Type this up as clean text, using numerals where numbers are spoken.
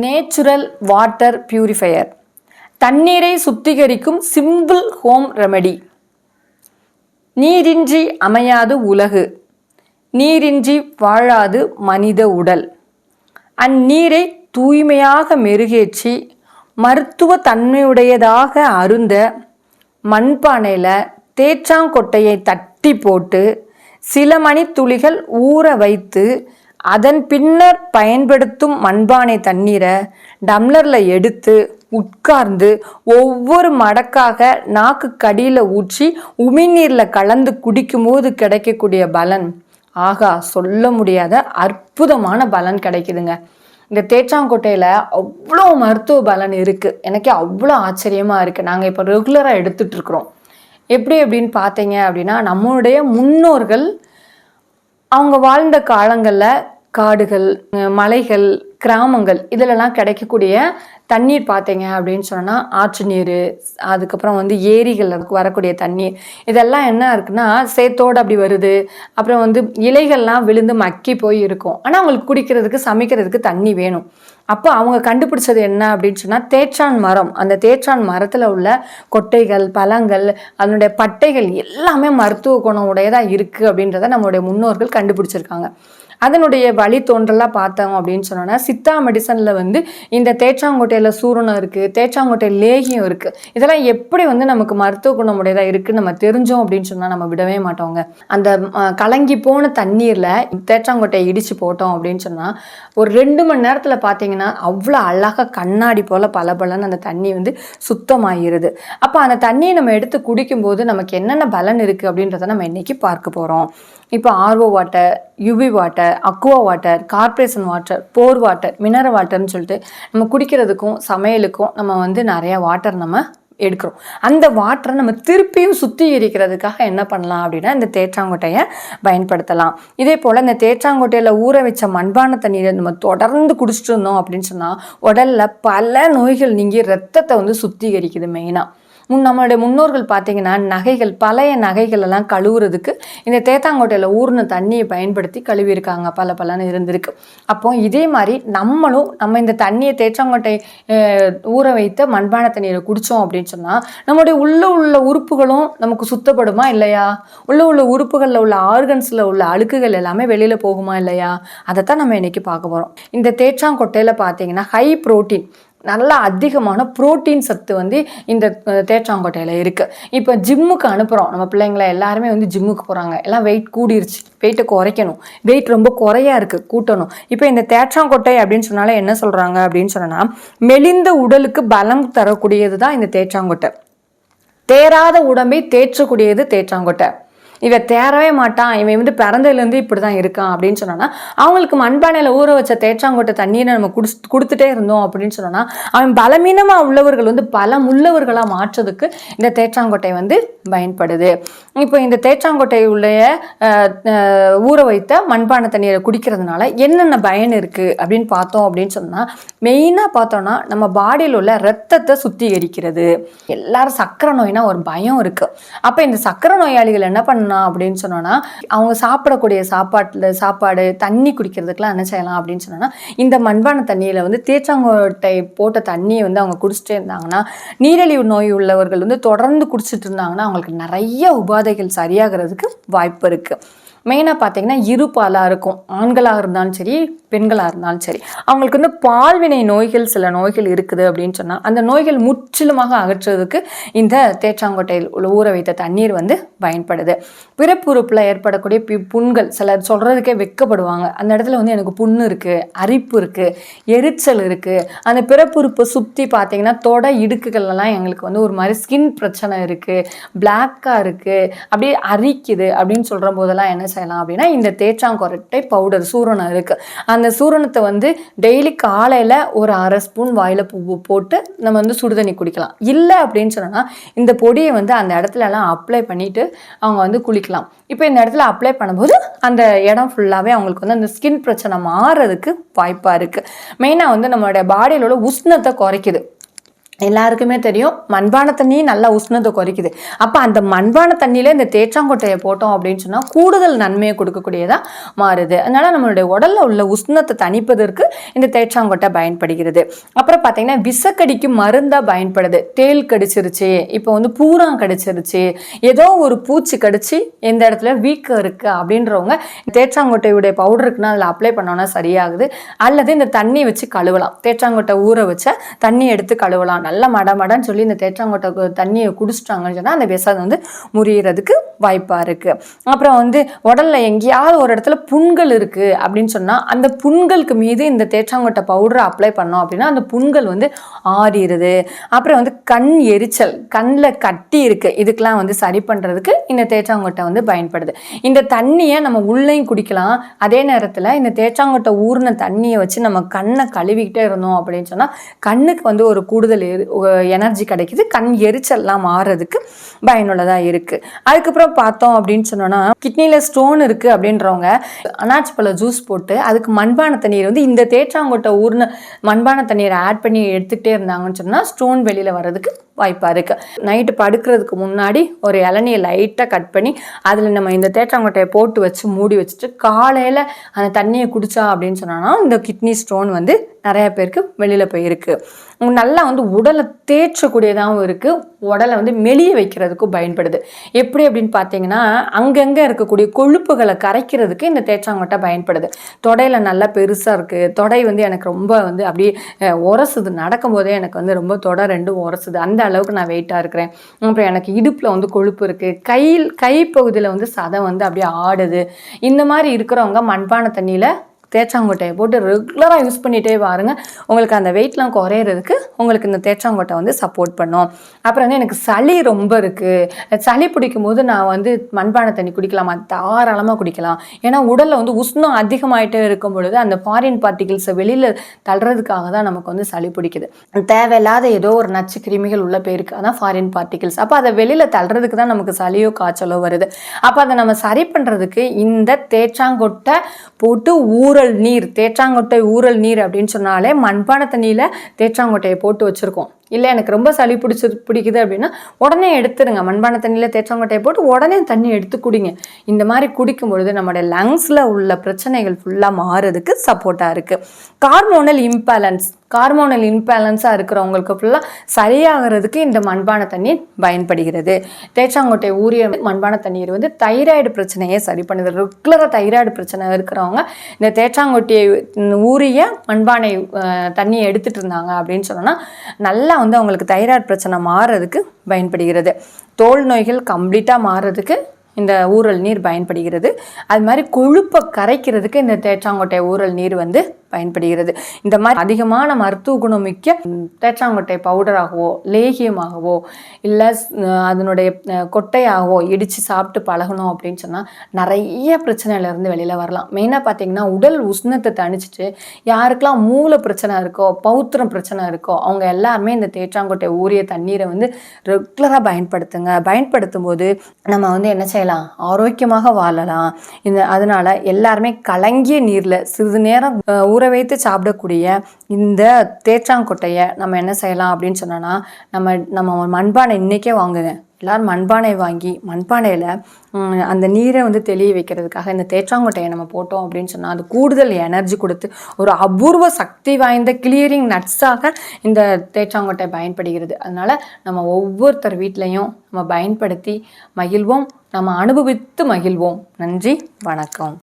Natural water purifier, தண்ணீரை சுத்திகரிக்கும் simple home remedy. நீரின்றி அமையாது உலகு, நீரின்றி வாழாது மனித உடல். அந்நீரை தூய்மையாக மெருகேற்றி மருத்துவ தன்மையுடையதாக அருந்த மண்பானையில் தேற்றாங்கொட்டையை தட்டி போட்டு சில மணித்துளிகள் ஊற வைத்து அதன் பின்னர் பயன்படுத்தும் மண்பானை தண்ணீரை டம்ளரில் எடுத்து உட்கார்ந்து ஒவ்வொரு மடக்காக நாக்கு கடியில் ஊற்றி உமிழ்நீரில் கலந்து குடிக்கும் போது கிடைக்கக்கூடிய பலன் ஆகா சொல்ல முடியாத அற்புதமான பலன் கிடைக்குதுங்க. இந்த தேற்றாங்கொட்டையில் அவ்வளோ மருத்துவ பலன் இருக்குது. எனக்கே அவ்வளோ ஆச்சரியமாக இருக்குது. நாங்கள் இப்போ ரெகுலராக எடுத்துகிட்ருக்குறோம். எப்படி அப்படின்னு பார்த்தீங்க அப்படின்னா, நம்மளுடைய முன்னோர்கள் அவங்க வாழ்ந்த காலங்களில் காடுகள், மலைகள், கிராமங்கள் இதிலெல்லாம் கிடைக்கக்கூடிய தண்ணீர் பார்த்தீங்க அப்படின்னு சொன்னால் ஆற்று நீர், அதுக்கப்புறம் ஏரிகள் வரக்கூடிய தண்ணீர் இதெல்லாம் என்ன இருக்குன்னா சேத்தோடு அப்படி வருது. அப்புறம் இலைகள்லாம் விழுந்து மக்கி போய் இருக்கும். ஆனால் அவங்களுக்கு குடிக்கிறதுக்கு சமைக்கிறதுக்கு தண்ணி வேணும். அப்போ அவங்க கண்டுபிடிச்சது என்ன அப்படின்னு சொன்னால் தேற்றான் மரம். அந்த தேற்றான் மரத்தில் உள்ள கொட்டைகள், பழங்கள், அதனுடைய பட்டைகள் எல்லாமே மருத்துவ குணம் உடையதாக இருக்குது அப்படின்றத நம்மளுடைய முன்னோர்கள் கண்டுபிடிச்சிருக்காங்க. அதனுடைய வழி தோன்றலாக பார்த்தோம் அப்படின்னு சொன்னோன்னா சித்தா மெடிசனில் இந்த தேற்றாங்கொட்டையில் சூரணம் இருக்குது, தேற்றாங்கொட்டை லேகியம் இருக்குது. இதெல்லாம் எப்படி நமக்கு மருத்துவ குணமுடையதாக இருக்குன்னு நம்ம தெரிஞ்சோம் அப்படின்னு சொன்னால் நம்ம விடவே மாட்டோங்க. அந்த கலங்கி போன தண்ணீரில் தேற்றாங்கொட்டையை இடித்து போட்டோம் அப்படின்னு சொன்னால் ஒரு 2 மணி நேரத்தில் பார்த்தீங்கன்னா அவ்வளோ அழகாக கண்ணாடி போல் பலன்னு அந்த தண்ணி சுத்தமாகிடுது. அப்போ அந்த தண்ணியை நம்ம எடுத்து குடிக்கும்போது நமக்கு என்னென்ன பலன் இருக்குது அப்படின்றத நம்ம இன்றைக்கி பார்க்க போகிறோம். இப்போ RO water, UV water, aqua water, corporation water, bore water, mineral வாட்டர்னு சொல்லிட்டு நம்ம குடிக்கிறதுக்கும் சமையலுக்கும் நம்ம நிறையா வாட்டர் நம்ம எடுக்கிறோம். அந்த வாட்டரை நம்ம திருப்பியும் சுத்திகரிக்கிறதுக்காக என்ன பண்ணலாம் அப்படின்னா இந்த தேற்றாங்கொட்டையை பயன்படுத்தலாம். இதே போல் இந்த தேற்றாங்கொட்டையில் ஊற வச்ச மண்பான தண்ணீரை நம்ம தொடர்ந்து குடிச்சிட்டு இருந்தோம் அப்படின்னு சொன்னால் உடலில் பல நோய்கள் நீங்கி ரத்தத்தை சுத்திகரிக்குது. மெயினாக நம்மளுடைய முன்னோர்கள் பார்த்தீங்கன்னா நகைகள், பழைய நகைகள் எல்லாம் கழுவுறதுக்கு இந்த தேத்தாங்கொட்டையில் ஊர்ன தண்ணியை பயன்படுத்தி கழுவியிருக்காங்க. பலன்னு இருந்திருக்கு. அப்போ இதே மாதிரி நம்ம இந்த தண்ணியை தேற்றாங்கொட்டை ஊற வைத்த மண்பான தண்ணீரை குடித்தோம் அப்படின்னு சொன்னால் நம்மளுடைய உள்ள உறுப்புகளும் நமக்கு சுத்தப்படுமா இல்லையா? உள்ள உறுப்புகளில் உள்ள ஆர்கன்ஸில் உள்ள அழுக்குகள் எல்லாமே வெளியில் போகுமா இல்லையா? அதைத்தான் நம்ம இன்னைக்கு பார்க்க போகிறோம். இந்த தேற்றாங்கொட்டையில் பார்த்தீங்கன்னா ஹை புரோட்டீன், நல்லா அதிகமான புரோட்டீன் சத்து இந்த தேற்றாங்கொட்டையில் இருக்குது. இப்போ ஜிம்முக்கு அனுப்புகிறோம் நம்ம பிள்ளைங்களை, எல்லாருமே ஜிம்முக்கு போகிறாங்க. எல்லாம் வெயிட் கூடிருச்சு, வெயிட்டை குறைக்கணும், வெயிட் ரொம்ப குறையா இருக்குது, கூட்டணும். இப்போ இந்த தேற்றாங்கொட்டை அப்படின்னு சொன்னாலே என்ன சொல்கிறாங்க அப்படின்னு சொன்னால் மெலிந்த உடலுக்கு பலம் தரக்கூடியது தான் இந்த தேற்றாங்கொட்டை. தேராத உடம்பை தேற்றக்கூடியது தேற்றாங்கொட்டை. இவன் தேரவே மாட்டான், இவன் பிறந்ததுலேருந்து இப்படி தான் இருக்கான் அப்படின்னு சொன்னோன்னா அவங்களுக்கு மண்பானையில் ஊற வச்ச தேற்றாங்கொட்டை தண்ணீரை நம்ம கொடுத்துட்டே இருந்தோம் அப்படின்னு சொன்னோன்னா அவன் பலமீனமாக உள்ளவர்கள் பலம் உள்ளவர்களாக மாற்றுறதுக்கு இந்த தேற்றாங்கொட்டை பயன்படுது. இப்போ இந்த தேற்றாங்கொட்டையுடைய ஊற வைத்த மண்பானை தண்ணீரை குடிக்கிறதுனால என்னென்ன பயன் இருக்குது அப்படின்னு பார்த்தோம் அப்படின்னு சொன்னால் மெயினாக பார்த்தோன்னா நம்ம பாடியில் உள்ள ரத்தத்தை சுத்திகரிக்கிறது. எல்லாரும் சக்கரை நோய்னா ஒரு பயம் இருக்குது. அப்போ இந்த சக்கரை நோயாளிகள் என்ன பண்ண அப்படின்னு சொன்னோன்னா அவங்க சாப்பிடக்கூடிய சாப்பாடு தண்ணி குடிக்கிறதுக்கெல்லாம் என்ன செய்யலாம் அப்படின்னு சொன்னோன்னா இந்த மண்பான தண்ணியில் தேற்றாங்கொட்டை போட்ட தண்ணியை அவங்க குடிச்சிட்டே இருந்தாங்கன்னா, நீரிழிவு நோய் உள்ளவர்கள் தொடர்ந்து குடிச்சிட்டு இருந்தாங்கன்னா அவங்களுக்கு நிறைய உபாதைகள் சரியாகிறதுக்கு வாய்ப்பு இருக்குது. மெயினாக பார்த்தீங்கன்னா இருபாலாக இருக்கும். ஆண்களாக இருந்தாலும் சரி, பெண்களாக இருந்தாலும் சரி, அவங்களுக்கு பால்வினை நோய்கள், சில நோய்கள் இருக்குது அப்படின்னு சொன்னால் அந்த நோய்கள் முற்றிலுமாக அகற்றுறதுக்கு இந்த தேற்றாங்கொட்டையில் ஊற வைத்த தண்ணீர் பயன்படுது. பிறப்புறுப்பில் ஏற்படக்கூடிய புண்கள், சிலர் சொல்கிறதுக்கே வெட்கப்படுவாங்க. அந்த இடத்துல எனக்கு புண்ணு இருக்குது, அரிப்பு இருக்குது, எரிச்சல் இருக்குது, அந்த பிறப்புறுப்பை சுற்றி பார்த்தீங்கன்னா தொடை இடுக்குகள்லாம் எங்களுக்கு ஒரு மாதிரி ஸ்கின் பிரச்சனை இருக்குது, பிளாக்காக இருக்குது, அப்படியே அரிக்குது அப்படின்னு சொல்கிற போதெல்லாம் என்ன செய்யலாம் அப்படின்னா இந்த தேற்றாங்கொட்டை பவுடர் சூரணம் இருக்குது. அந்த சூரணத்தை டெய்லி காலையில் ஒரு 1/2 ஸ்பூன் வாயில் போட்டு நம்ம சுடுதண்ணி குடிக்கலாம். இல்லை அப்படின்னு சொன்னால் இந்த பொடியை அந்த இடத்துலலாம் அப்ளை பண்ணிவிட்டு அவங்க குளிக்கலாம். இப்போ இந்த இடத்துல அப்ளை பண்ணும்போது அந்த இடம் ஃபுல்லாகவே அவங்களுக்கு அந்த ஸ்கின் பிரச்சனை மாறுறதுக்கு வாய்ப்பாக இருக்குது. மெயினாக நம்மளுடைய பாடியில் உள்ள உஷ்ணத்தை குறைக்குது. எல்லாருக்குமே தெரியும் மண்பான தண்ணி நல்லா உஷ்ணத்தை குறைக்குது. அப்போ அந்த மண்பான தண்ணியில் இந்த தேற்றாங்கொட்டையை போட்டோம் அப்படின்னு சொன்னால் கூடுதல் நன்மையை கொடுக்கக்கூடியதாக மாறுது. அதனால நம்மளுடைய உடலில் உள்ள உஷ்ணத்தை தணிப்பதற்கு இந்த தேற்றாங்கொட்டை பயன்படுகிறது. அப்புறம் பார்த்தீங்கன்னா விஷக்கடிக்கு மருந்தாக பயன்படுது. தேள் கடிச்சிருச்சு, இப்போ வந்து பூரான் கடிச்சிருச்சு, ஏதோ ஒரு பூச்சி கடிச்சு எந்த இடத்துல வீக்கம் இருக்குது அப்படின்றவங்க தேற்றாங்கொட்டையுடைய பவுடர் இருக்குன்னா அதில் அப்ளை பண்ணோன்னா சரியாகுது. அல்லது இந்த தண்ணி வச்சு கழுவலாம். தேற்றாங்கொட்டை ஊற வச்ச தண்ணி எடுத்து கழுவலாம். நல்லா மடன்னு சொல்லி இந்த தேற்றாங்கொட்டை தண்ணியை குடிச்சிட்டாங்கன்னு சொன்னால் அந்த விஷம் வந்து முறியறதுக்கு வாய்ப்பாக இருக்குது. அப்புறம் வந்து உடலில் எங்கேயாவது ஒரு இடத்துல புண்கள் இருக்குது அப்படின்னு சொன்னால் அந்த புண்களுக்கு மீது இந்த தேற்றாங்கொட்டை பவுடரை அப்ளை பண்ணோம் அப்படின்னா அந்த புண்கள் வந்து ஆறிடுது. அப்புறம் வந்து கண் எரிச்சல், கண்ணில் கட்டி இருக்குது, இதுக்கெல்லாம் வந்து சரி பண்ணுறதுக்கு இந்த தேற்றாங்கொட்டை வந்து பயன்படுது. இந்த தண்ணியை நம்ம உள்ளேயும் குடிக்கலாம். அதே நேரத்தில் இந்த தேற்றாங்கொட்டை ஊறின தண்ணியை வச்சு நம்ம கண்ணை கழுவிக்கிட்டே இருந்தோம் அப்படின்னு சொன்னால் கண்ணுக்கு வந்து ஒரு கூடுதல் எனர்ஜி கிடைக்குது. கண் எரிச்சல்லாம் மாறுறதுக்கு பயனுள்ளதாக இருக்குது. அதுக்கப்புறம் பார்த்தோம் அப்படின்னு சொன்னோன்னா கிட்னியில் ஸ்டோன் இருக்குது அப்படின்றவங்க அனாச்சி பழ ஜூஸ் போட்டு அதுக்கு மண்பான தண்ணீர் வந்து இந்த தேற்றாங்கொட்டை ஊர்னு மண்பான தண்ணீரை ஆட் பண்ணி எடுத்துக்கிட்டே இருந்தாங்கன்னு சொன்னால் ஸ்டோன் வெளியில் வர்றதுக்கு வாய்ப்பாக இருக்குது. நைட்டு படுக்கிறதுக்கு முன்னாடி ஒரு இளநியை லைட்டாக கட் பண்ணி அதில் நம்ம இந்த தேற்றாங்கொட்டையை போட்டு வச்சு மூடி வச்சுட்டு காலையில் அந்த தண்ணியை குடித்தா அப்படின்னு சொன்னோன்னா இந்த கிட்னி ஸ்டோன் வந்து நிறைய பேருக்கு வெளியில் போயிருக்கு. நல்லா வந்து உடலை தேய்ச்சக்கூடியதாகவும் இருக்குது, உடலை வந்து மெலிய வைக்கிறதுக்கும் பயன்படுது. எப்படி அப்படின்னு பார்த்தீங்கன்னா அங்கங்கே இருக்கக்கூடிய கொழுப்புகளை கரைக்கிறதுக்கு இந்த தேற்றாங்கொட்டை பயன்படுது. தொடையில் நல்லா பெருசாக இருக்குது, தொடை வந்து எனக்கு ரொம்ப வந்து அப்படியே உரசுது, நடக்கும்போதே எனக்கு வந்து ரொம்ப தொடை ரெண்டும் உரசுது, அந்த அளவுக்கு நான் வெயிட்டாக இருக்கிறேன். அப்புறம் எனக்கு இடுப்பில் வந்து கொழுப்பு இருக்குது, கை பகுதியில் வந்து சதை வந்து அப்படியே ஆடுது. இந்த மாதிரி இருக்கிறவங்க மண்பான தண்ணியில் தேற்றாங்கொட்டையை போட்டு ரெகுலராக யூஸ் பண்ணிகிட்டே பாருங்கள். உங்களுக்கு அந்த வெயிட்லாம் குறையிறதுக்கு உங்களுக்கு இந்த தேற்றாங்கொட்டை வந்து சப்போர்ட் பண்ணும். அப்புறம் வந்து எனக்கு சளி ரொம்ப இருக்குது, சளி பிடிக்கும் போது நான் வந்து மண்பான தண்ணி குடிக்கலாமா? தாராளமாக குடிக்கலாம். ஏன்னா உடலில் வந்து உஷ்ணம் அதிகமாகிட்டே இருக்கும் பொழுது அந்த ஃபாரின் பார்ட்டிகிள்ஸை வெளியில் தள்ளுறதுக்காக தான் நமக்கு வந்து சளி பிடிக்குது. தேவையில்லாத ஏதோ ஒரு நச்சு கிருமிகள் உள்ள போயிருக்கு, அதான் ஃபாரின் பார்ட்டிகிள்ஸ். அப்போ அதை வெளியில் தள்ளுறதுக்கு தான் நமக்கு சளியோ காய்ச்சலோ வருது. அப்போ அதை நம்ம சரி பண்ணுறதுக்கு இந்த தேற்றாங்கொட்டை போட்டு நீர், தேற்றாங்கொட்டை ஊறல் நீர் அப்படின்னு சொன்னாலே மண்பான தண்ணியில் தேற்றாங்கொட்டையை போட்டு வச்சுருக்கோம். இல்லை எனக்கு ரொம்ப சளி பிடிக்குது அப்படின்னா உடனே எடுத்துருங்க, மண்பான தண்ணியில் தேற்றாங்கொட்டையை போட்டு உடனே தண்ணி எடுத்து குடிங்க. இந்த மாதிரி குடிக்கும் பொழுது நம்மளுடைய லங்ஸில் உள்ள பிரச்சனைகள் ஃபுல்லாக மாறுறதுக்கு சப்போர்ட்டாக இருக்குது. ஹார்மோனல் இம்பேலன்ஸாக இருக்கிறவங்களுக்கு ஃபுல்லாக சரியாகிறதுக்கு இந்த மண்பான தண்ணீர் பயன்படுகிறது. தேற்றாங்கொட்டை ஊறிய மண்பான தண்ணீர் வந்து தைராய்டு பிரச்சனையை சரி பண்ணுது. ரெகுலராக தைராய்டு பிரச்சனை இருக்கிறவங்க இந்த தேற்றாங்கொட்டையை ஊறிய மண்பானை தண்ணியை எடுத்துகிட்டு இருந்தாங்க அப்படின்னு சொன்னோன்னா நல்லா வந்து அவங்களுக்கு தைராய்டு பிரச்சனை மாறுறதுக்கு பயன்படுகிறது. தோல் நோய்கள் கம்ப்ளீட்டாக மாறுறதுக்கு இந்த ஊறல் நீர் பயன்படுகிறது. அது மாதிரி கொழுப்பை கரைக்கிறதுக்கு இந்த தேற்றாங்கொட்டை ஊறல் நீர் வந்து பயன்படுகிறது. இந்த மாதிரி அதிகமான மருத்துவ குணமிக்க தேற்றாங்கொட்டை பவுடராகவோ லேகியமாகவோ இல்லை அதனுடைய கொட்டையாகவோ இடித்து சாப்பிட்டு பழகணும் அப்படின்னு சொன்னால் நிறைய பிரச்சனையிலேருந்து வெளியில் வரலாம். மெயினாக பார்த்தீங்கன்னா உடல் உஷ்ணத்தை தணிச்சிட்டு யாருக்கெல்லாம் மூல பிரச்சனை இருக்கோ, பௌத்திரம் பிரச்சனை இருக்கோ, அவங்க எல்லாருமே இந்த தேற்றாங்கொட்டை ஊறிய தண்ணீரை வந்து ரெகுலராக பயன்படுத்தும் போது நம்ம வந்து என்ன செய்யலாம், ஆரோக்கியமாக வாழலாம். அதனால எல்லாருமே கலங்கிய நீரில் சிறிது நேரம் ஊற வைத்து சாப்பிடக்கூடிய இந்த தேற்றாங்கொட்டையை நம்ம என்ன செய்யலாம் அப்படின்னு சொன்னோன்னா நம்ம மண்பானை இன்றைக்கே வாங்குங்க. எல்லோரும் மண்பானை வாங்கி மண்பானையில் அந்த நீரை வந்து தெளிய வைக்கிறதுக்காக இந்த தேற்றாங்கொட்டையை நம்ம போட்டோம் அப்படின்னு சொன்னால் அது கூடுதல் எனர்ஜி கொடுத்து ஒரு அபூர்வ சக்தி வாய்ந்த கிளியரிங் நட்ஸாக இந்த தேற்றாங்கொட்டை பயன்படுகிறது. அதனால் நம்ம ஒவ்வொருத்தர் வீட்லேயும் நம்ம பயன்படுத்தி மகிழ்வோம், நம்ம அனுபவித்து மகிழ்வோம். நன்றி, வணக்கம்.